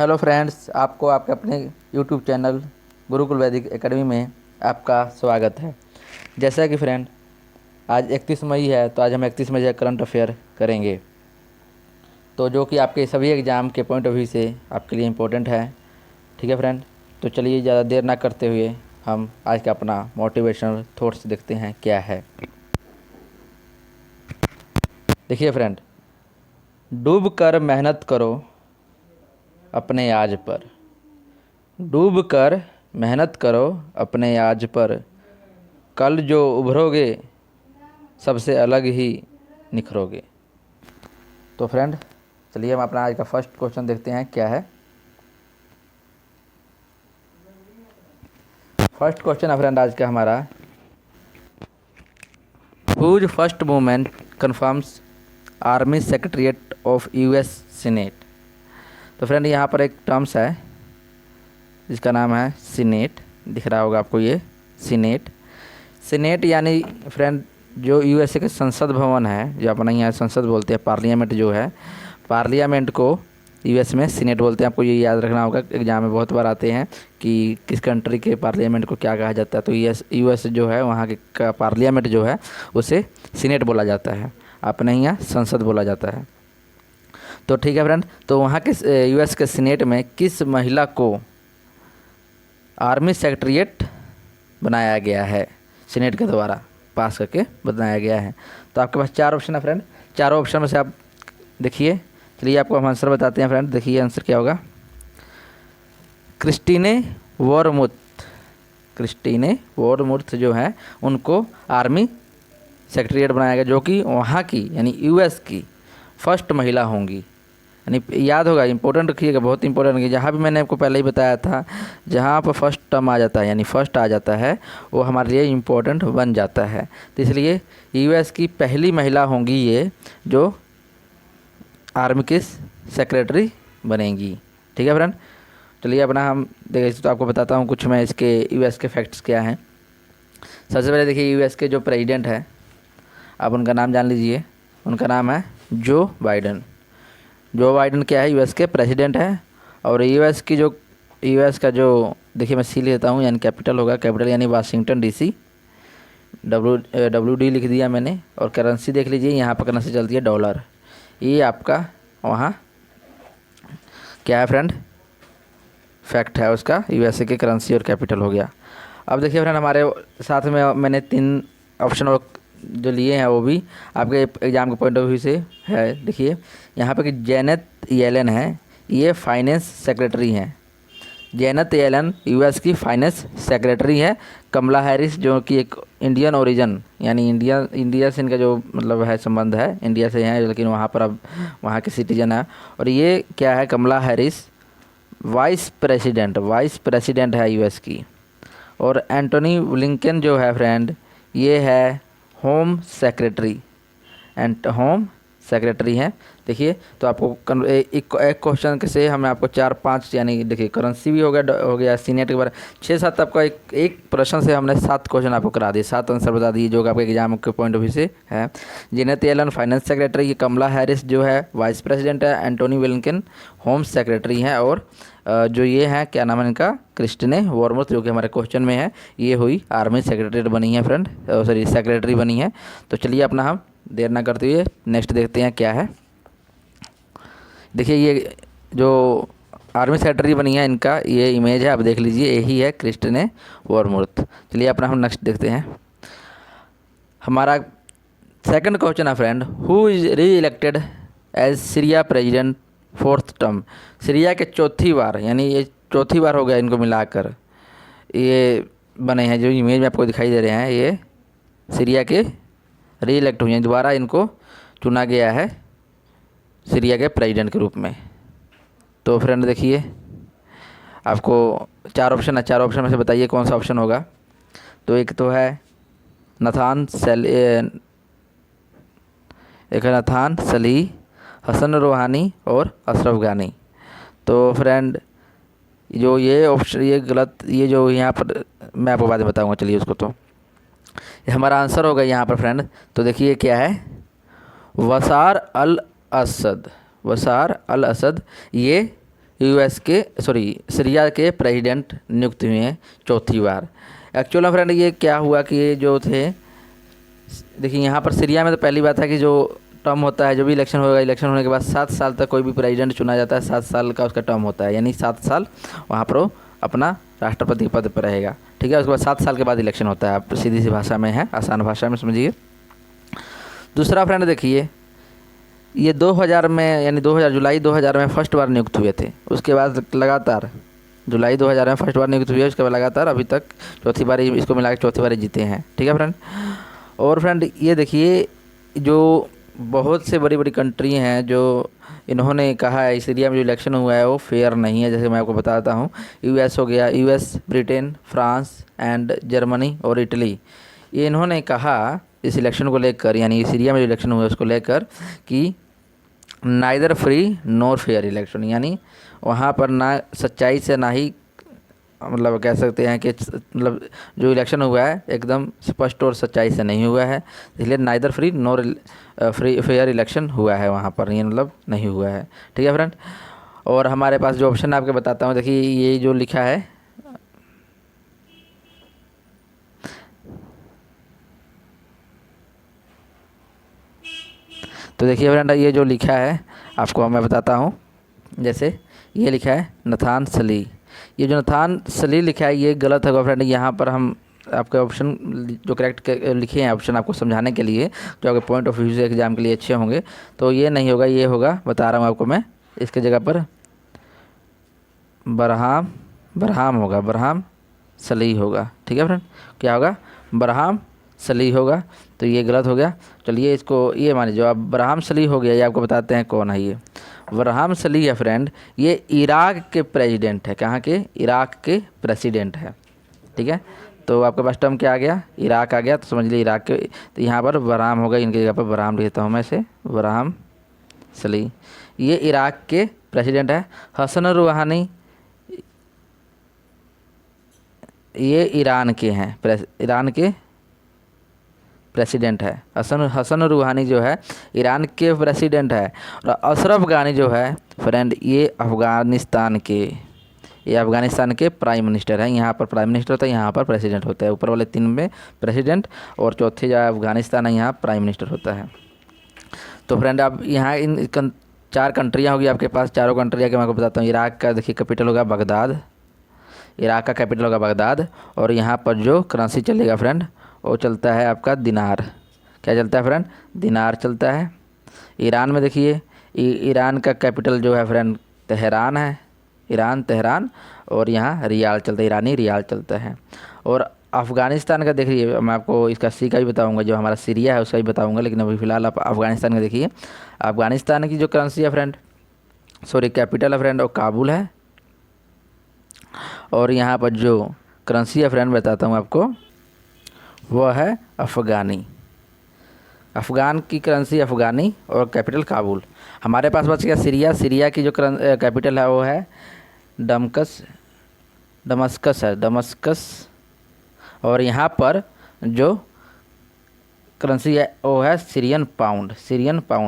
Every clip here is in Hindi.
हेलो फ्रेंड्स, आपको आपके अपने यूट्यूब चैनल गुरुकुल वैदिक एकेडमी में आपका स्वागत है। जैसा कि फ्रेंड आज 31 मई है, तो आज हम 31 मई का करंट अफेयर करेंगे, तो जो कि आपके सभी एग्ज़ाम के पॉइंट ऑफ व्यू से आपके लिए इम्पोर्टेंट है। ठीक है फ्रेंड, तो चलिए ज़्यादा देर ना करते हुए हम आज का अपना मोटिवेशनल थॉट्स देखते हैं क्या है। देखिए फ्रेंड, डूब कर मेहनत करो अपने आज पर, डूब कर मेहनत करो अपने आज पर, कल जो उभरोगे सबसे अलग ही निखरोगे। तो फ्रेंड चलिए हम अपना आज का फर्स्ट क्वेश्चन देखते हैं क्या है। फर्स्ट क्वेश्चन है फ्रेंड आज का हमारा, who's first movement confirms army secretariat of US Senate. तो फ्रेंड यहाँ पर एक टर्म्स है जिसका नाम है सीनेट, दिख रहा होगा आपको ये सीनेट। सीनेट यानी फ्रेंड जो यूएसए के संसद भवन है, जो अपना यहाँ संसद बोलते हैं, पार्लियामेंट जो है, पार्लियामेंट को यूएस में सीनेट बोलते हैं। आपको ये याद रखना होगा, एग्जाम में बहुत बार आते हैं कि किस कंट्री के पार्लियामेंट को क्या कहा जाता है। तो यूएस जो है वहाँ के का पार्लियामेंट जो है उसे सीनेट बोला जाता है, अपने यहाँ संसद बोला जाता है। तो ठीक है फ्रेंड, तो वहाँ के यूएस के सीनेट में किस महिला को आर्मी सेक्रेटरीट बनाया गया है, सीनेट के द्वारा पास करके बनाया गया है। तो आपके पास 4 ऑप्शन है फ्रेंड, चारों ऑप्शन में से आप देखिए। चलिए आपको हम आंसर बताते हैं फ्रेंड, देखिए आंसर क्या होगा। क्रिस्टीने वोरमुथ, क्रिस्टीने वोरमुथ जो है उनको आर्मी सेक्रेटरीट बनाया गया, जो कि वहाँ की यानी यूएस की फर्स्ट महिला होंगी। यानी याद होगा, इंपॉर्टेंट रखिएगा, बहुत इंपॉर्टेंट है। जहाँ भी मैंने आपको पहले ही बताया था, जहाँ पर फर्स्ट टर्म आ जाता है यानी फर्स्ट आ जाता है, वो हमारे लिए इम्पोर्टेंट बन जाता है। तो इसलिए यूएस की पहली महिला होंगी ये जो आर्मी की सेक्रेटरी बनेंगी। ठीक है फ्रेंड, चलिए अपना हम देखिए, तो आपको बताता हूँ कुछ मैं इसके यूएस के फैक्ट्स क्या हैं। सबसे पहले देखिए यूएस के जो प्रेसिडेंट है, आप उनका नाम जान लीजिए। उनका नाम है जो बाइडन। जो बाइडन क्या है, यूएस के प्रेसिडेंट है। और यूएस का जो देखिए मैं सी लेता हूँ, यानी कैपिटल होगा, कैपिटल यानी वाशिंगटन डीसी, WD लिख दिया मैंने। और करेंसी देख लीजिए, यहाँ पर करेंसी चलती है डॉलर। ये आपका वहाँ क्या है फ्रेंड, फैक्ट है उसका, यूएसए की करेंसी और कैपिटल हो गया। अब देखिए फ्रेंड, हमारे साथ में मैंने 3 ऑप्शन और जो लिए हैं वो भी आपके एग्ज़ाम के पॉइंट ऑफ व्यू से है। देखिए यहाँ पे कि जेनेट येलेन है, ये फाइनेंस सेक्रेटरी हैं। जेनेट येलेन यूएस की फाइनेंस सेक्रेटरी है। कमला हैरिस जो कि एक इंडियन ओरिजिन यानी इंडिया से इनका जो मतलब है संबंध है, इंडिया से हैं, लेकिन वहाँ पर अब वहाँ के सिटीजन है। और ये क्या है, कमला हैरिस वाइस प्रेसिडेंट है यूएस की। और एंटोनी ब्लिंकन जो है फ्रेंड, ये है होम सेक्रेटरी हैं। देखिए तो आपको एक क्वेश्चन से हमें आपको 4-5 यानी देखिए करेंसी भी हो गया सीनेट के बारे 6-7, आपका एक प्रश्न से हमने 7 क्वेश्चन आपको करा दिए, 7 आंसर बता दिए जो आपके एग्जाम के पॉइंट ऑफ व्यू से है। जेनेट येलन फाइनेंस सेक्रेटरी, कमला हैरिस जो है वाइस प्रेसिडेंट है, एंटोनी ब्लिंकन होम सेक्रेटरी हैं, और जो ये हैं क्या नाम है इनका, क्रिस्टीने वोरमुथ, जो कि हमारे क्वेश्चन में है, ये हुई आर्मी सेक्रेटरी बनी है फ्रेंड, सॉरी सेक्रेटरी बनी है। तो चलिए अपना हम देर ना करते हुए नेक्स्ट देखते हैं क्या है। देखिए ये जो आर्मी सेक्रेटरी बनी है, इनका ये इमेज है, आप देख लीजिए, यही है क्रिस्टीने वोरमुथ। चलिए अपना हम नेक्स्ट देखते हैं। हमारा सेकंड क्वेश्चन है friend, who is reelected as Syria president 4th term. Syria के चौथी बार, यानी ये चौथी बार हो गया इनको मिलाकर ये बने हैं। जो इमेज में आपको दिखाई दे रहे हैं, ये सीरिया के री इलेक्ट हुए हैं, दोबारा इनको चुना गया है सीरिया के प्रेसिडेंट के रूप में। तो फ्रेंड देखिए आपको 4 ऑप्शन है, 4 ऑप्शन में से बताइए कौन सा ऑप्शन होगा। तो एक तो है नथान सली, हसन रूहानी और अशरफ गानी। तो फ्रेंड जो ये ऑप्शन ये गलत, ये जो यहाँ पर मैं आपको बाद में बताऊँगा, चलिए उसको। तो ये हमारा आंसर होगा यहाँ पर फ्रेंड। तो देखिए क्या है, बशार अल असद, ये सीरिया के प्रेसिडेंट नियुक्त हुए हैं चौथी बार। एक्चुअल में फ्रेंड ये क्या हुआ कि ये जो थे, देखिए यहाँ पर सीरिया में तो पहली बात है कि जो टर्म होता है, जो भी इलेक्शन होगा, इलेक्शन होने के बाद 7 साल तक कोई भी प्रेसिडेंट चुना जाता है, 7 साल का उसका टर्म होता है, यानी 7 साल वहाँ पर वो अपना राष्ट्रपति पद पर रहेगा। ठीक है, उसके बाद 7 साल के बाद इलेक्शन होता है। आप सीधी सी भाषा में है, आसान भाषा में समझिए। दूसरा फ्रेंड देखिए, ये 2000 में यानी जुलाई 2000 में फर्स्ट बार नियुक्त हुए थे। उसके बाद लगातार जुलाई 2000 में फर्स्ट बार नियुक्त हुए, उसके बाद लगातार अभी तक चौथी बार इसको मिला के चौथी बार जीते हैं। ठीक है फ्रेंड। और फ्रेंड ये देखिए, जो बहुत से बड़ी बड़ी कंट्री हैं जो इन्होंने कहा है सीरिया में जो इलेक्शन हुआ है वो फेयर नहीं है। जैसे मैं आपको बताता हूँ, यूएस हो गया, US, Britain, France and Germany और इटली, ये इन्होंने कहा इस इलेक्शन को लेकर, यानी सीरिया में जो इलेक्शन हुआ है उसको लेकर कि neither free nor fair election, यानी वहाँ पर ना सच्चाई से ना ही, मतलब कह सकते हैं कि मतलब जो इलेक्शन हुआ है एकदम स्पष्ट और सच्चाई से नहीं हुआ है, इसलिए neither free nor fair election हुआ है वहाँ पर, ये मतलब नहीं हुआ है। ठीक है फ्रेंड। और हमारे पास जो ऑप्शन आपके बताता हूँ, देखिए ये जो लिखा है, तो देखिए फ्रेंड ये जो लिखा है आपको मैं बताता हूँ। जैसे ये लिखा है नथान सली, ये जो नथान सली लिखा है ये गलत होगा फ्रेंड। यहाँ पर हम आपके ऑप्शन जो करेक्ट लिखे हैं ऑप्शन आपको समझाने के लिए, जो आपके पॉइंट ऑफ व्यू से एग्जाम के लिए अच्छे होंगे, तो ये नहीं होगा, ये होगा, बता रहा हूँ आपको मैं, इसके जगह पर बरहाम होगा, बरहाम सली होगा। ठीक है फ्रेंड, क्या होगा, बरहाम सली होगा, तो ये गलत हो गया। चलिए इसको ये मान लीजिए, अब बरहाम सली हो गया, ये आपको बताते हैं कौन है ये। बरहाम सली है फ्रेंड, ये इराक के प्रेसिडेंट है। कहाँ के, इराक के प्रेसिडेंट है। ठीक है, तो आपके पास टर्म क्या आ गया, इराक आ गया, तो समझ लीजिए इराक के, तो यहाँ पर बरहाम होगा, इनकी जगह पर बरहाम लिखता हूँ मैं इसे, बरहाम सली। ये इराक के प्रेसिडेंट है। हसन रूहानी ये ईरान के हैं, ईरान के प्रेसिडेंट है। हसन रूहानी जो है ईरान के प्रेसिडेंट है। और अशरफ गानी जो है फ्रेंड ये अफ़गानिस्तान के प्राइम मिनिस्टर हैं। यहाँ पर प्राइम मिनिस्टर होता है, यहाँ पर प्रेसिडेंट होता है। ऊपर वाले 3 में प्रेसिडेंट और चौथे जो अफ़गानिस्तान है यहाँ प्राइम मिनिस्टर होता है। तो फ्रेंड आप यहाँ इन 4 कंट्रियाँ होगी आपके पास, चारों कंट्रियाँ के मैं आपको बताता हूँ। इराक का देखिए कैपिटल होगा बगदाद, इराक का कैपिटल होगा बगदाद। और यहाँ पर जो करेंसी चलेगा फ्रेंड वो चलता है आपका दिनार। क्या चलता है फ्रेंड, दिनार चलता है। ईरान में देखिए ईरान का कैपिटल जो है फ्रेंड तेहरान है, ईरान तेहरान, और यहाँ रियाल चलता है, ईरानी रियाल चलता है। और अफ़गानिस्तान का देखिए, मैं आपको इसका सी का भी बताऊंगा, जो हमारा सीरिया है उसका भी बताऊंगा, लेकिन अभी फ़िलहाल आप अफ़गानिस्तान का देखिए। अफ़गानिस्तान की जो करेंसी है फ्रेंड, कैपिटल है फ्रेंड वो काबुल है। और यहाँ पर जो करेंसी है फ्रेंड बताता हूँ आपको, वह है अफ़गानी। अफ़गान की करेंसी अफ़गानी और कैपिटल काबुल। हमारे पास बच गया सीरिया। सीरिया की जो कैपिटल है वो है दमस्कस। और यहाँ पर जो करेंसी है वो है सीरियन पाउंड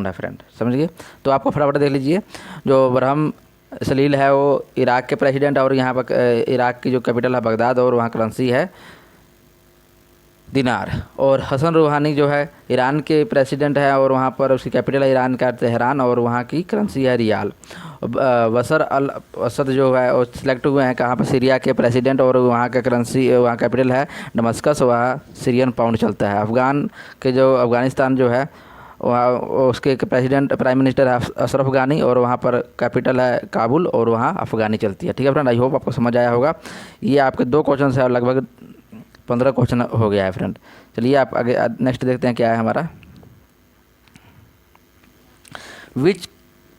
है फ्रेंड, समझ गए। तो आपको फटाफट देख लीजिए, जो बरहम सलील है वो इराक के प्रेसिडेंट, और यहाँ पर इराक की जो कैपिटल है बगदाद, और वहाँ करेंसी है दिनार। और हसन रूहानी जो है ईरान के प्रेसिडेंट है, और वहाँ पर उसकी कैपिटल है ईरान का तेहरान, और वहाँ की करेंसी है रियाल। बशर अल असद जो है वो सिलेक्ट हुए हैं कहाँ पर, सीरिया के प्रेसिडेंट, और वहाँ का करेंसी, वहाँ कैपिटल है दमस्कस, वहाँ सीरियन पाउंड चलता है। अफ़गानिस्तान जो है वहाँ उसके प्रेसिडेंट प्राइम मिनिस्टर है अशरफ गानी, और वहाँ पर कैपिटल है काबुल, और वहाँ अफ़गानी चलती है। ठीक है फ्रेंड, आई होप आपको समझ आया होगा। ये आपके 2 क्वेश्चन है और लगभग 15 क्वेश्चन हो गया है फ्रेंड। चलिए आप आगे नेक्स्ट देखते हैं क्या है हमारा। Which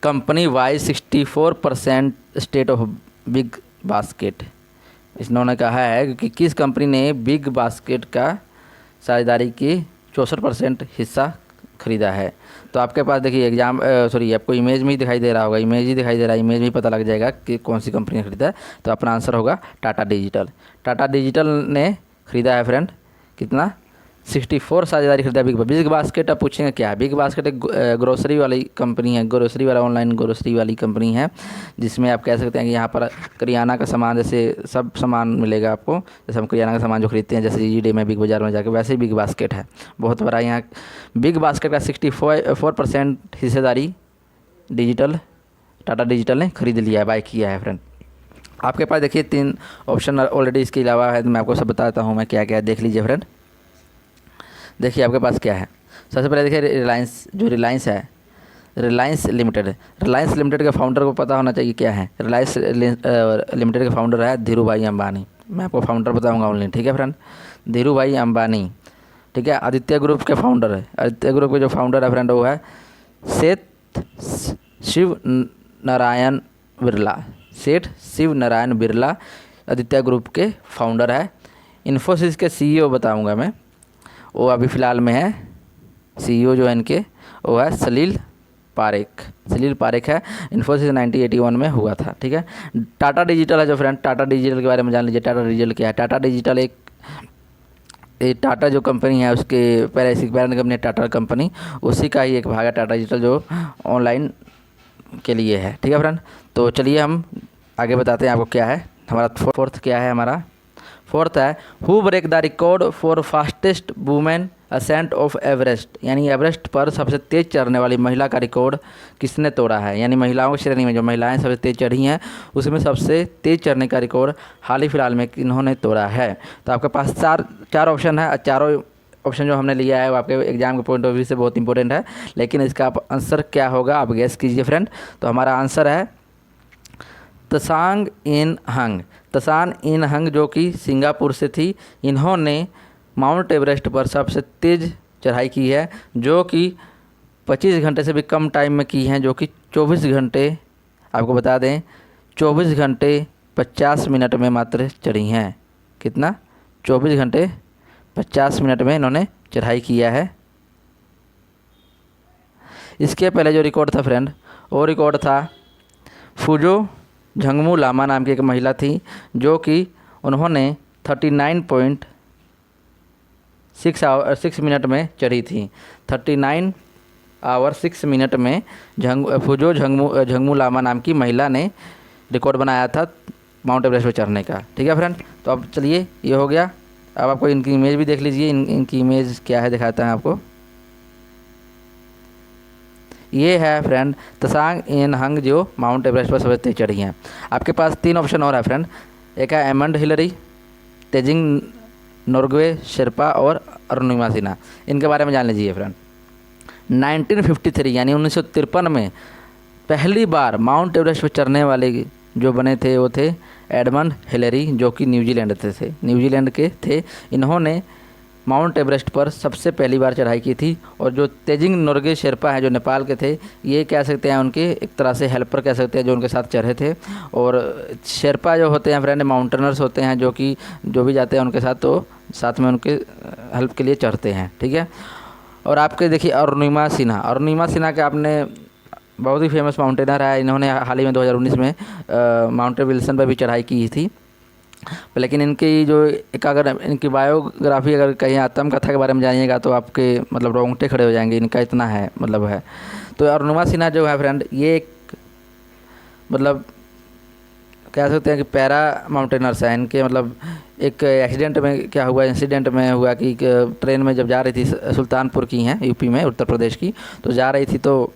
company wise 64% state of big basket. इन्होंने कहा है कि किस कंपनी ने बिग बास्केट का साझेदारी की 64% हिस्सा खरीदा है। तो आपके पास देखिए आपको इमेज में ही दिखाई दे रहा होगा, इमेज में ही पता लग जाएगा कि कौन सी कंपनी ने खरीदा है। तो अपना आंसर होगा टाटा डिजिटल। टाटा डिजिटल ने खरीदा है फ्रेंड कितना, 64 साझेदारी खरीदा बिग बास्केट। अब पूछेंगे क्या है बिग बास्केट? एक ग्रोसरी वाली कंपनी है, ग्रोसरी वाला ऑनलाइन ग्रोसरी वाली कंपनी है, जिसमें आप कह सकते हैं कि यहाँ पर करियाना का सामान, जैसे सब सामान मिलेगा आपको, जैसे हम करियाना का सामान जो खरीदते हैं जैसे ईडे में, बिग बाज़ार में जाकर, वैसे ही बिग बास्केट है। बहुत बड़ा यहाँ बिग बास्केट का 64% हिस्सेदारी डिजिटल टाटा डिजिटल ने खरीद लिया है, बाय किया है फ्रेंड। आपके पास देखिए 3 ऑप्शन ऑलरेडी इसके अलावा है, तो मैं आपको सब बताता हूँ मैं क्या क्या है, देख लीजिए फ्रेंड। देखिए आपके पास क्या है, सबसे पहले देखिए रिलायंस, जो रिलायंस है, रिलायंस लिमिटेड। रिलायंस लिमिटेड के फाउंडर को पता होना चाहिए क्या है। रिलायंस लिमिटेड के फाउंडर है धीरू भाई अंबानी। मैं आपको फाउंडर बताऊंगा ओनली, ठीक है फ्रेंड, धीरू भाई अंबानी, ठीक है। आदित्य ग्रुप के फाउंडर है, आदित्य ग्रुप के जो फाउंडर है फ्रेंड वो है सेठ शिव नारायण बिरला। सेठ शिव नारायण बिरला आदित्य ग्रुप के फाउंडर है। इन्फोसिस के सीईओ बताऊंगा मैं, वो अभी फ़िलहाल में है सीईओ जो है इनके, वो है सलील पारेख। सलील पारेख है, इन्फोसिस 1981 में हुआ था, ठीक है। टाटा डिजिटल है जो फ्रेंड, टाटा डिजिटल के बारे में जान लीजिए। टाटा डिजिटल क्या है? टाटा डिजिटल एक टाटा जो कंपनी है उसके पैरेंट कंपनी टाटा कंपनी, उसी का ही एक भाग है टाटा डिजिटल, जो ऑनलाइन के लिए है, ठीक है फ्रेंड। तो चलिए हम आगे बताते हैं आपको क्या है हमारा फोर्थ क्या है हमारा। फोर्थ है who break the record for fastest women ascent of Everest, यानी एवरेस्ट पर सबसे तेज़ चढ़ने वाली महिला का रिकॉर्ड किसने तोड़ा है। यानी महिलाओं की श्रेणी में जो महिलाएं सबसे तेज़ चढ़ी हैं उसमें सबसे तेज़ चढ़ने का रिकॉर्ड हाल ही फिलहाल में इन्होंने तोड़ा है। तो आपके पास चार ऑप्शन है, चारों ऑप्शन जो हमने लिया है वो आपके एग्जाम के पॉइंट ऑफ व्यू से बहुत इंपॉर्टेंट है, लेकिन इसका आंसर क्या होगा आप गेस कीजिए फ्रेंड। तो हमारा आंसर है तसांग इन हंग। तसान इन हंग जो कि सिंगापुर से थी, इन्होंने माउंट एवरेस्ट पर सबसे तेज़ चढ़ाई की है, जो कि 25 घंटे से भी कम टाइम में की हैं, जो कि 24 घंटे, आपको बता दें 24 घंटे 50 मिनट में मात्र चढ़ी हैं। कितना? 24 घंटे 50 मिनट में इन्होंने चढ़ाई किया है। इसके पहले जो रिकॉर्ड था फ्रेंड, वो रिकॉर्ड था फुजो झंगमू लामा नाम की एक महिला थी, जो कि उन्होंने 39.6 मिनट में चढ़ी थी। 39 आवर 6 मिनट में फुजो झंगमू लामा नाम की महिला ने रिकॉर्ड बनाया था माउंट एवरेस्ट पर चढ़ने का, ठीक है फ्रेंड। तो अब चलिए ये हो गया। अब आपको इनकी इमेज भी देख लीजिए, इनकी इमेज क्या है दिखाता है आपको। ये है फ्रेंड तसांग इन हंग जो माउंट एवरेस्ट पर सबसे तेज चढ़ी हैं। आपके पास 3 ऑप्शन और है फ्रेंड, एक है एमंड हिलरी, तेजिंग नोर्गे शेरपा और अरुणिमा सिन्हा। इनके बारे में जान लीजिए फ्रेंड। 1953 यानी 1953 में पहली बार माउंट एवरेस्ट पर चढ़ने वाले जो बने थे वो थे एडमंड हिलरी, जो कि न्यूजीलैंड के थे। इन्होंने माउंट एवरेस्ट पर सबसे पहली बार चढ़ाई की थी। और जो तेजिंग नोर्गे शेरपा हैं जो नेपाल के थे, ये कह सकते हैं उनके एक तरह से हेल्पर कह सकते हैं जो उनके साथ चढ़े थे। और शेरपा जो होते हैं फ्रेंड माउंटेनर्स होते हैं, जो कि जो भी जाते हैं उनके साथ तो साथ में उनके हेल्प के लिए चढ़ते हैं, ठीक है। और आपके देखिए अरुणिमा सिन्हा के आपने बहुत ही फेमस माउंटेनर है। इन्होंने हाल ही में 2019 में माउंट विल्सन पर भी चढ़ाई की थी। लेकिन इनकी जो एक अगर इनकी बायोग्राफी अगर कहीं आत्मकथा के बारे में जानिएगा तो आपके मतलब रोंगटे खड़े हो जाएंगे, इनका इतना है मतलब है। तो अरुणिमा सिन्हा जो है फ्रेंड, ये एक मतलब कह सकते हैं कि पैरा माउंटेनर्स हैं। इनके मतलब एक एक्सीडेंट में क्या हुआ, इंसिडेंट में हुआ कि ट्रेन में जब जा रही थी, सुल्तानपुर की हैं यूपी में, उत्तर प्रदेश की, तो जा रही थी तो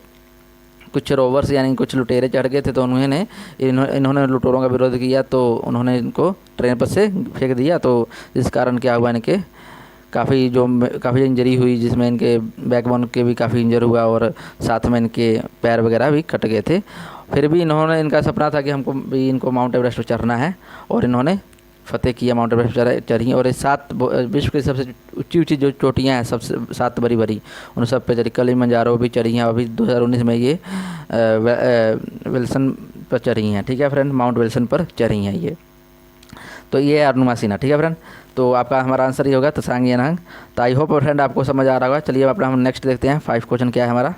कुछ रोवर्स यानी कुछ लुटेरे चढ़ गए थे। तो इन्होंने लुटेरों का विरोध किया, तो उन्होंने इनको ट्रेन पर से फेंक दिया। तो इस कारण क्या हुआ, इनके काफ़ी इंजरी हुई, जिसमें इनके बैकबोन के भी काफ़ी इंजर हुआ और साथ में इनके पैर वगैरह भी कट गए थे। फिर भी इनका सपना था कि हमको भी इनको माउंट एवरेस्ट पर चढ़ना है, और इन्होंने फतेह किया, माउंट एवरेस्ट चढ़ी। और ये 7 विश्व की सबसे ऊंची जो चोटियाँ हैं, सबसे 7 बड़ी उन सब पे चढ़ी। किलिमंजारो भी चढ़ी हैं, अभी 2019 में ये विल्सन पर चढ़ी हैं, ठीक है फ्रेंड, माउंट विल्सन पर चढ़ी हैं ये। तो ये है अरुणिमा सिन्हा, ठीक है फ्रेंड। तो आपका हमारा आंसर ये होगा तसांग इन हंग। तो आई होप फ्रेंड आपको समझ आ रहा होगा। चलिए अब हम नेक्स्ट देखते हैं 5 क्वेश्चन क्या है हमारा।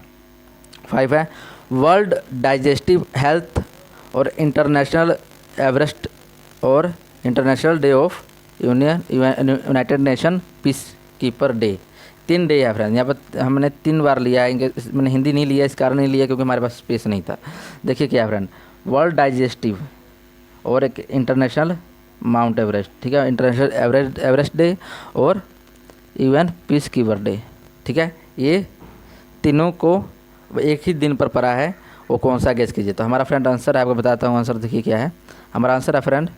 5 है वर्ल्ड डाइजेस्टिव हेल्थ और इंटरनेशनल एवरेस्ट और international day of United nation piece keeper day, 3 day है फ्रेंड। यहाँ पर हमने 3 बार लिया है, मैंने हिंदी नहीं लिया, इस कारण नहीं लिया क्योंकि हमारे पास स्पेस नहीं था। देखिए क्या है फ्रेंड, वर्ल्ड डाइजेस्टिव और एक इंटरनेशनल माउंट एवरेस्ट, ठीक है, इंटरनेशनल एवरेस्ट डे और यूएन पीस कीपर डे, ठीक है। ये तीनों को एक ही दिन पर पड़ा है, वो कौन सा गेस कीजिए। तो हमारा फ्रेंड आंसर है, आपको बताता हूँ आंसर, देखिए क्या है हमारा आंसर है फ्रेंड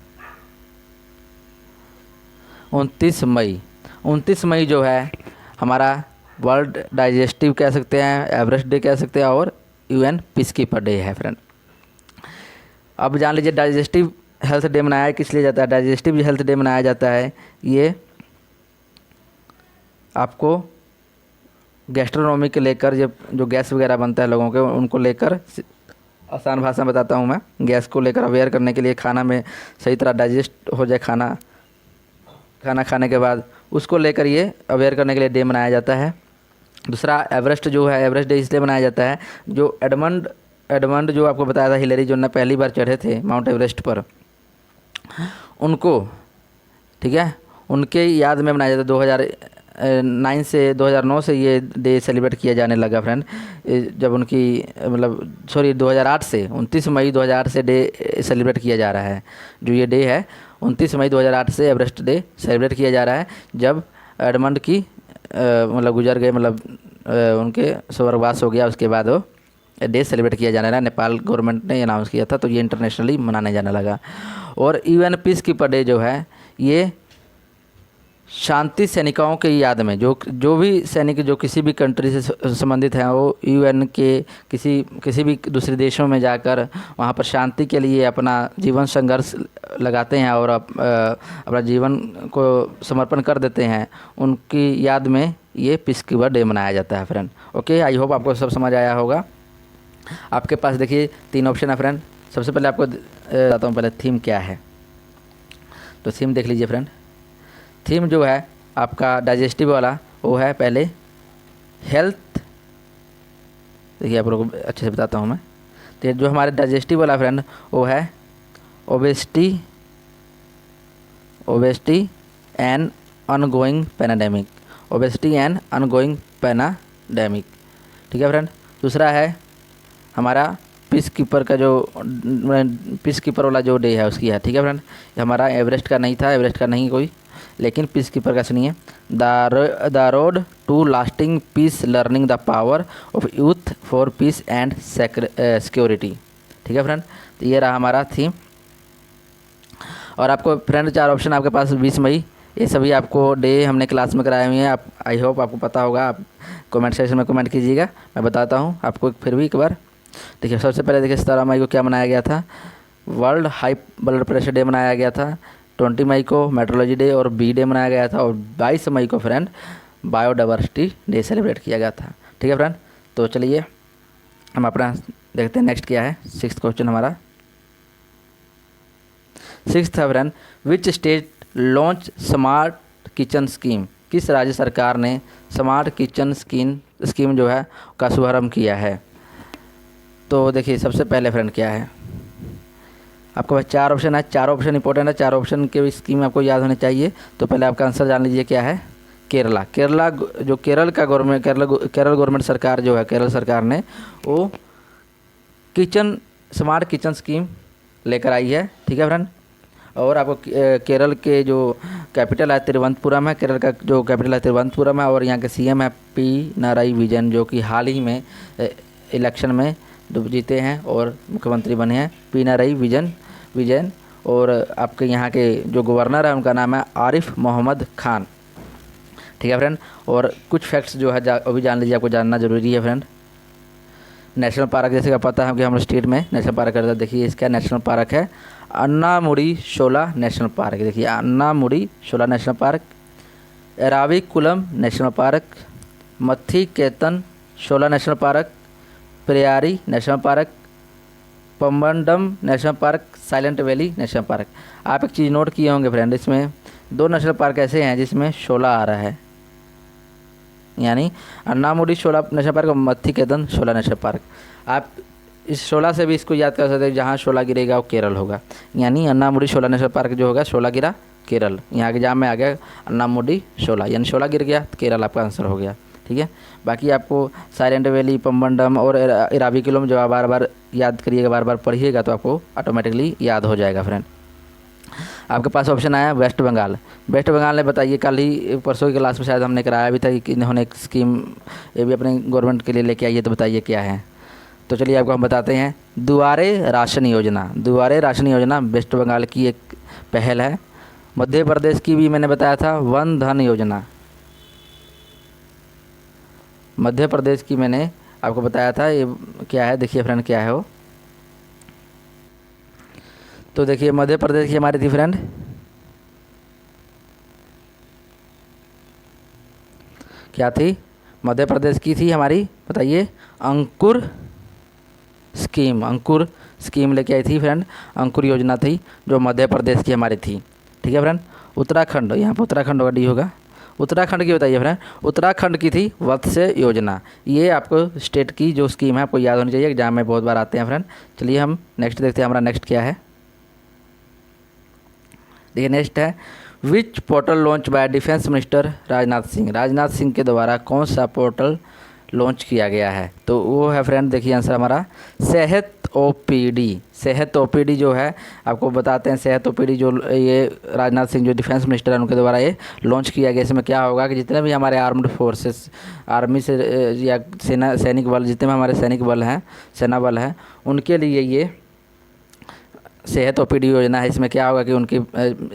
29 मई। 29 मई जो है हमारा वर्ल्ड डाइजेस्टिव कह सकते हैं, एवरेस्ट डे कह सकते हैं और यूएन पीस कीपर डे है फ्रेंड। अब जान लीजिए डाइजेस्टिव हेल्थ डे मनाया किस लिए जाता है। डाइजेस्टिव हेल्थ डे मनाया जाता है, ये आपको गैस्ट्रोनॉमी के लेकर, जब जो गैस वगैरह बनता है लोगों के, उनको लेकर, आसान भाषा में बताता हूँ मैं, गैस को लेकर अवेयर करने के लिए, खाना में सही तरह डाइजेस्ट हो जाए खाना खाने के बाद, उसको लेकर ये अवेयर करने के लिए डे मनाया जाता है। दूसरा एवरेस्ट जो है, एवरेस्ट डे इसलिए मनाया जाता है, जो एडमंड जो आपको बताया था हिलरी, जो ना पहली बार चढ़े थे माउंट एवरेस्ट पर, उनको, ठीक है, उनके याद में मनाया जाता है। 2009 से ये डे सेलिब्रेट किया जाने लगा फ्रेंड, जब उनकी मतलब 2008 से 29 मई 2008 से डे सेलिब्रेट किया जा रहा है। जो ये डे है 29 मई 2008 से एवरेस्ट डे सेलिब्रेट किया जा रहा है, जब एडमंड की मतलब गुजर गए, मतलब उनके स्वर्गवास हो गया, उसके बाद वो डे सेलिब्रेट किया जाने लगा। नेपाल गवर्नमेंट ने अनाउंस किया था, तो ये इंटरनेशनली मनाने जाने लगा। और यूएन पीस कीपर डे जो है, ये शांति सैनिकों के याद में, जो भी सैनिक जो किसी भी कंट्री से संबंधित हैं, वो यूएन के किसी भी दूसरे देशों में जाकर वहाँ पर शांति के लिए अपना जीवन संघर्ष लगाते हैं और अपना जीवन को समर्पण कर देते हैं, उनकी याद में ये पीस कीपर डे मनाया जाता है फ्रेंड। ओके, आई होप आपको सब समझ आया होगा। आपके पास देखिए 3 ऑप्शन है फ्रेंड। सबसे पहले आपको बताता हूँ पहले थीम क्या है। तो थीम देख लीजिए फ्रेंड। थीम जो है आपका डाइजेस्टिव वाला, वो है पहले हेल्थ। देखिए आप लोगों को अच्छे से बताता हूँ मैं। तो जो हमारे डाइजेस्टिव वाला फ्रेंड, वो है obesity and ongoing pandemic. Obesity and ongoing pandemic, ठीक है फ्रेंड। दूसरा है हमारा पीस कीपर का, जो पीस कीपर वाला जो डे है उसकी है, ठीक है फ्रेंड। हमारा एवरेस्ट का नहीं था, एवरेस्ट का नहीं कोई, लेकिन पीस कीपर का सुनिए, the road to lasting peace, learning the power of youth for peace and security, ठीक है फ्रेंड। तो ये रहा हमारा थीम। और आपको फ्रेंड 4 ऑप्शन आपके पास 20 मई, ये सभी आपको डे हमने क्लास में कराए हुए हैं। आप आई होप आपको पता होगा, आप कमेंट सेक्शन में कमेंट कीजिएगा, मैं बताता हूँ आपको फिर भी एक बार। देखिए सबसे पहले देखिए 17 मई को क्या मनाया गया था, world high blood pressure day मनाया गया था। 20 मई को मेट्रोलॉजी डे और बी डे मनाया गया था। और 22 मई को फ्रेंड बायोडाइवर्सिटी डे सेलिब्रेट किया गया था, ठीक है फ्रेंड। तो चलिए हम अपना देखते हैं नेक्स्ट क्या है। 6th क्वेश्चन हमारा 6th है friend, which state launch smart kitchen scheme. किस राज्य सरकार ने स्मार्ट किचन स्कीम जो है का शुभारंभ किया है। तो देखिए सबसे पहले फ्रेंड क्या है, आपके पास 4 ऑप्शन है। 4 ऑप्शन इंपॉर्टेंट है, 4 ऑप्शन के स्कीम आपको याद होने चाहिए। तो पहले आपका आंसर जान लीजिए क्या है, केरला जो केरल का गवर्नमेंट, केरल गवर्नमेंट सरकार जो है, केरल सरकार ने वो स्मार्ट किचन स्कीम लेकर आई है, ठीक है फ्रेंड। और आपको केरल के जो कैपिटल है तिरुवनंतपुरम है, केरल का जो कैपिटल है तिरुवनंतपुरम है। और यहाँ के सीएम है पिनाराई विजयन, जो कि हाल ही में इलेक्शन में जीते हैं और मुख्यमंत्री बने हैं, पिनाराई विजयन। और आपके यहाँ के जो गवर्नर है उनका नाम है आरिफ मोहम्मद खान, ठीक है फ्रेंड। और कुछ फैक्ट्स जो है अभी जान लीजिए, आपको जानना ज़रूरी है फ्रेंड। नेशनल पार्क जैसे का पता है कि हमारे स्टेट में नेशनल पार्क करता है, देखिए इसका नेशनल पार्क है अन्नामुडी शोला नेशनल पार्क। देखिए Anamudi Shola national park, Eravikulam national park, Mathikettan Shola national park, Periyar national park, Pambadum national park, Silent Valley national park. आप एक चीज़ नोट किए होंगे फ्रेंड, इसमें 2 नेशनल पार्क ऐसे हैं जिसमें शोला आ रहा है, यानी अन्नामुडी शोला नेशनल पार्क और मथी केतन शोला नेशनल पार्क। आप इस शोला से भी इसको याद कर सकते हैं, जहाँ शोला गिरेगा वो केरल होगा, यानी अन्नामुडी शोला नेशनल पार्क जो होगा शोला गिरा केरल। यहाँ के एग्जाम में आ गया अन्नामुडी 16, यानी 16 गिर गया तो केरल आपका आंसर हो गया। ठीक है, बाकी आपको साइलेंट वैली, पम्बनडम और इराविकुलम जो आप बार बार याद करिएगा, बार बार पढ़िएगा तो आपको ऑटोमेटिकली याद हो जाएगा फ्रेंड। आपके पास ऑप्शन आया वेस्ट बंगाल। वेस्ट बंगाल ने बताइए, कल ही परसों की क्लास में शायद हमने कराया भी था कि इन्होंने एक स्कीम ये भी अपने गवर्नमेंट के लिए लेके आई है, तो बताइए क्या है। तो चलिए आपको हम बताते हैं, दुआरे राशन योजना। दुआरे राशन योजना वेस्ट बंगाल की एक पहल है। मध्य प्रदेश की भी मैंने बताया था वन धन योजना, मध्य प्रदेश की मैंने आपको बताया था। ये क्या है देखिए फ्रेंड, क्या है वो, तो देखिए मध्य प्रदेश की हमारी थी फ्रेंड क्या थी, मध्य प्रदेश की थी हमारी, बताइए, अंकुर स्कीम। अंकुर स्कीम लेके आई थी फ्रेंड, अंकुर योजना थी जो मध्य प्रदेश की हमारी थी। ठीक है फ्रेंड। उत्तराखंड, यहाँ पर उत्तराखंड होगा, डी होगा। उत्तराखंड की बताइए फ्रेंड, उत्तराखंड की थी वत्स्य योजना। ये आपको स्टेट की जो स्कीम है आपको याद होनी चाहिए, एग्जाम में बहुत बार आते हैं फ्रेंड। चलिए हम नेक्स्ट देखते हैं, हमारा नेक्स्ट क्या है। देखिए नेक्स्ट है, which portal launch by defence minister Rajnath Singh. Rajnath Singh के द्वारा कौन सा पोर्टल लॉन्च किया गया है, तो वो है फ्रेंड, देखिए आंसर हमारा सेहत ओपीडी। सेहत ओपीडी जो है आपको बताते हैं, सेहत ओपीडी जो ये राजनाथ सिंह जो डिफेंस मिनिस्टर हैं उनके द्वारा ये लॉन्च किया गया। इसमें क्या होगा कि जितने भी हमारे आर्म्ड फोर्सेस, आर्मी से या सेना, सैनिक बल, जितने भी हमारे सैनिक बल हैं, सेना बल हैं, उनके लिए ये सेहत ओपीडी योजना है। इसमें क्या होगा कि उनकी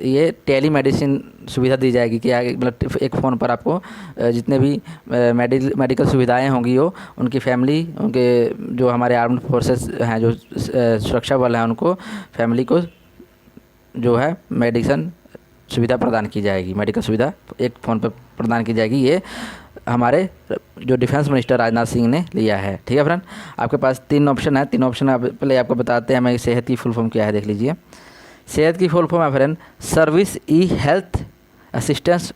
ये टेली मेडिसिन सुविधा दी जाएगी कि मतलब एक फ़ोन पर आपको जितने भी मेडिकल सुविधाएं होंगी वो उनकी फैमिली, उनके जो हमारे आर्म्ड फोर्सेस हैं, जो सुरक्षा बल हैं, उनको फैमिली को जो है मेडिसिन सुविधा प्रदान की जाएगी। मेडिकल सुविधा एक फ़ोन पर प्रदान की जाएगी। ये हमारे जो डिफेंस मिनिस्टर राजनाथ सिंह ने लिया है। ठीक है फ्रेंड। आपके पास 3 ऑप्शन है, 3 ऑप्शन आप पहले आपको बताते हैं हमें सेहत की फुल फॉर्म क्या है, देख लीजिए। सेहत की फुल फॉर्म है friend service e health assistance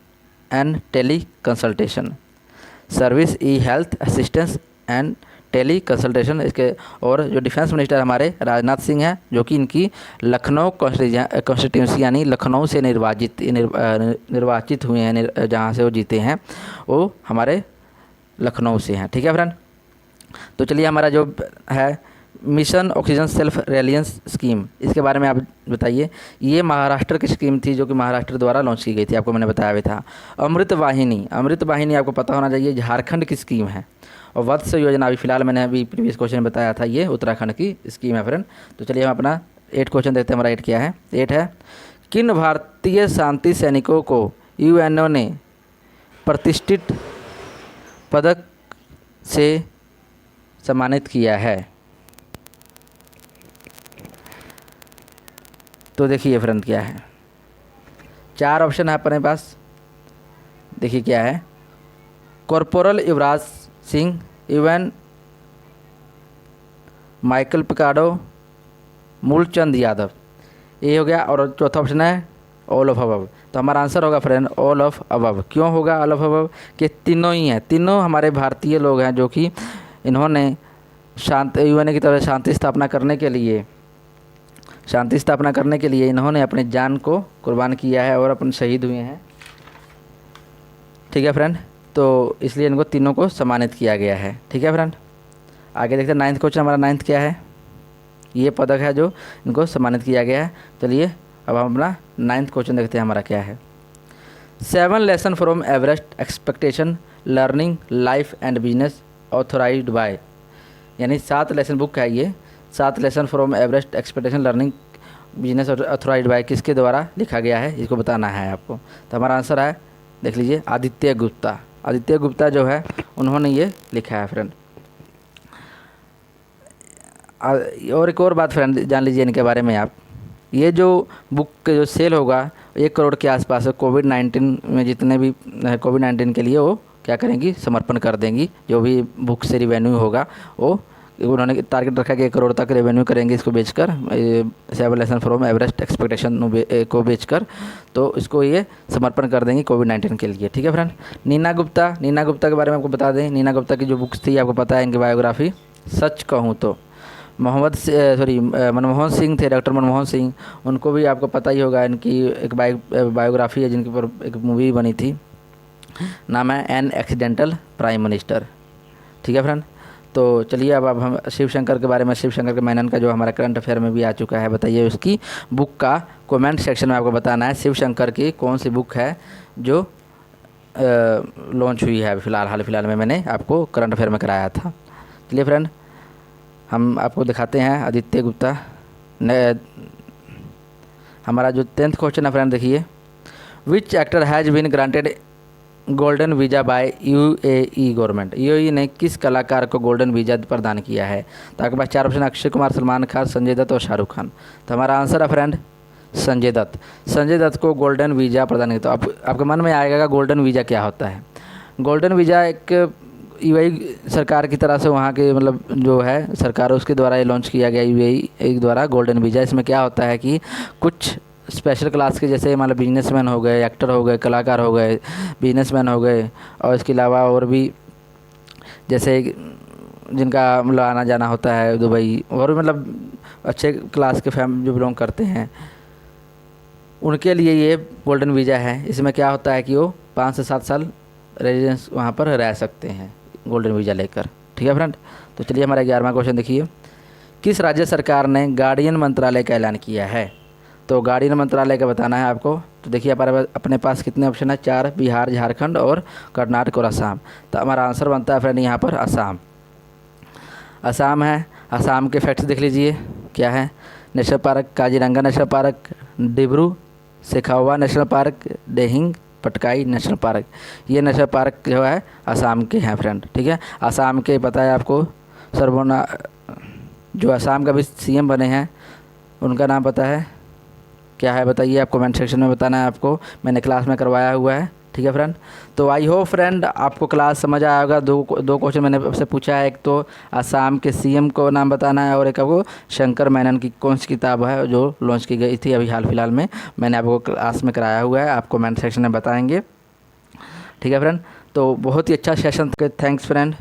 and teleconsultation. Service e health assistance and teleconsultation. इसके और जो डिफेंस मिनिस्टर हमारे राजनाथ सिंह हैं, जो कि इनकी लखनऊ कॉन्स्टिट्यूंसी यानी लखनऊ से निर्वाचित हुए हैं, जहाँ से वो जीते हैं वो हमारे लखनऊ से हैं। ठीक है फ्रेंड। तो चलिए हमारा जो है mission oxygen self reliance scheme, इसके बारे में आप बताइए। ये महाराष्ट्र की स्कीम थी जो कि महाराष्ट्र द्वारा लॉन्च की गई थी, आपको मैंने बताया भी था। अमृत वाहिनी, अमृत वाहिनी आपको पता होना चाहिए झारखंड की स्कीम है। और वत्स्य योजना अभी फिलहाल मैंने अभी प्रीवियस क्वेश्चन में बताया था, ये उत्तराखंड की स्कीम है फ्रेंड। तो चलिए हम अपना 8 क्वेश्चन देखते हैं। हमारा 8 क्या है, 8 है, किन भारतीय शांति सैनिकों को यूएनओ ने प्रतिष्ठित पदक से सम्मानित किया है। तो देखिए फ्रेंड क्या है, 4 ऑप्शन है अपने पास, देखिए क्या है, corporal Yuvraj Singh, even Michael पिकाडो, Moolchand Yadav, ये हो गया। और चौथा ऑप्शन है ऑल ऑफ अबव। तो हमारा आंसर होगा फ्रेंड ऑल ऑफ अबव। क्यों होगा ऑल ऑफ अबव, कि तीनों ही हैं, तीनों हमारे भारतीय लोग हैं जो कि इन्होंने यूएनओ की तरफ शांति स्थापना करने के लिए इन्होंने अपनी जान को कुर्बान किया है और अपन शहीद हुए हैं। ठीक है फ्रेंड। तो इसलिए इनको तीनों को सम्मानित किया गया है। ठीक है फ्रेंड। आगे देखते हैं 9th क्वेश्चन। हमारा 9th क्या है, ये पदक है जो इनको सम्मानित किया गया है। चलिए अब हम अपना 9th क्वेश्चन देखते हैं, हमारा क्या है। 7 lesson from Everest expectation learning life and business authorized by, यानी 7 लेसन बुक है ये। 7 lesson from Everest expectation learning business authorized by किसके द्वारा लिखा गया है, इसको बताना है आपको। तो हमारा आंसर है, देख लीजिए, आदित्य गुप्ता। आदित्य गुप्ता जो है उन्होंने ये लिखा है फ्रेंड। और एक और बात फ्रेंड जान लीजिए इनके बारे में आप, ये जो बुक के जो सेल होगा 1 करोड़ के आसपास है। कोविड-19 में जितने भी कोविड-19 के लिए वो क्या करेंगी, समर्पण कर देंगी। जो भी बुक से रिवेन्यू होगा वो उन्होंने टारगेट रखा कि 1 करोड़ तक रेवेन्यू करेंगे इसको बेचकर, 7 लेसन फ्रॉम एवरेस्ट एक्सपेक्टेशन को बेचकर, तो इसको ये समर्पण कर देंगे कोविड-19 के लिए। ठीक है फ्रेंड। नीना गुप्ता के बारे में आपको बता दें, नीना गुप्ता की जो बुक्स थी आपको पता है, इनकी बायोग्राफी, सच कहूँ तो मनमोहन सिंह थे, डॉक्टर मनमोहन सिंह, उनको भी आपको पता ही होगा, इनकी एक बायोग्राफी है जिनके ऊपर एक मूवी बनी थी, नाम है एन एक्सीडेंटल प्राइम मिनिस्टर। ठीक है फ्रेंड, तो चलिए अब हम शिव शंकर के बारे में, शिव शंकर के मेनन का जो हमारा करंट अफेयर में भी आ चुका है, बताइए उसकी बुक का कमेंट सेक्शन में आपको बताना है शिव शंकर की कौन सी बुक है जो लॉन्च हुई है हाल फिलहाल में, मैंने आपको करंट अफेयर में कराया था। चलिए फ्रेंड, हम आपको दिखाते हैं आदित्य गुप्ता हमारा जो 10th क्वेश्चन है फ्रेंड, देखिए which actor has been granted golden visa by UAE government. UAE ने किस कलाकार को गोल्डन वीज़ा प्रदान किया है? तो आपके पास 4 ऑप्शन, अक्षय कुमार, सलमान खान, संजय दत्त और शाहरुख खान। तो हमारा आंसर है फ्रेंड संजय दत्त। संजय दत्त को गोल्डन वीज़ा प्रदान किया। तो आपके मन में आएगा गोल्डन वीज़ा क्या होता है? गोल्डन वीज़ा एक यूएई सरकार की तरह से, वहाँ के मतलब जो है सरकार उसके द्वारा ये लॉन्च किया गया यूएई द्वारा गोल्डन वीज़ा। इसमें क्या होता है कि कुछ स्पेशल क्लास के जैसे मतलब बिजनेसमैन हो गए, एक्टर हो गए, कलाकार हो गए, बिजनेसमैन हो गए, और इसके अलावा और भी जैसे जिनका मतलब आना जाना होता है दुबई, और मतलब अच्छे क्लास के फैमिली जो बिलोंग करते हैं, उनके लिए ये गोल्डन वीज़ा है। इसमें क्या होता है कि वो 5 से 7 साल रेजिडेंस वहाँ पर रह सकते हैं गोल्डन वीज़ा लेकर। ठीक है फ्रेंड, तो चलिए हमारा 11वां क्वेश्चन देखिए, किस राज्य सरकार ने गार्डियन मंत्रालय का ऐलान किया है? तो गार्डियन मंत्रालय का बताना है आपको। तो देखिए अपने पास कितने ऑप्शन है? 4, बिहार, झारखंड और कर्नाटक और असम। तो हमारा आंसर बनता है फ्रेंड यहाँ पर असम। असम है। असम के फैक्ट्स देख लीजिए क्या है? National park Kaziranga national park, Dibru Saikhowa national park, Dihing Patkai national park. ये नेशनल पार्क जो है असम के हैं फ्रेंड। ठीक है, असम के पता है आपको सर्वोना, जो असम का भी सीएम बने हैं, उनका नाम पता है क्या है? बताइए, आप कमेंट सेक्शन में बताना है आपको, मैंने क्लास में करवाया हुआ है। ठीक है फ्रेंड, तो आई होप फ्रेंड आपको क्लास समझ आया होगा। दो क्वेश्चन मैंने आपसे पूछा है, एक तो असम के सीएम को नाम बताना है, और एक आपको शंकर मेनन की कौन सी किताब है जो लॉन्च की गई थी अभी हाल फिलहाल में, मैंने आपको क्लास में कराया हुआ है, आप कमेंट सेक्शन में बताएंगे। ठीक है फ्रेंड, तो बहुत ही अच्छा सेशन, थैंक्स फ्रेंड।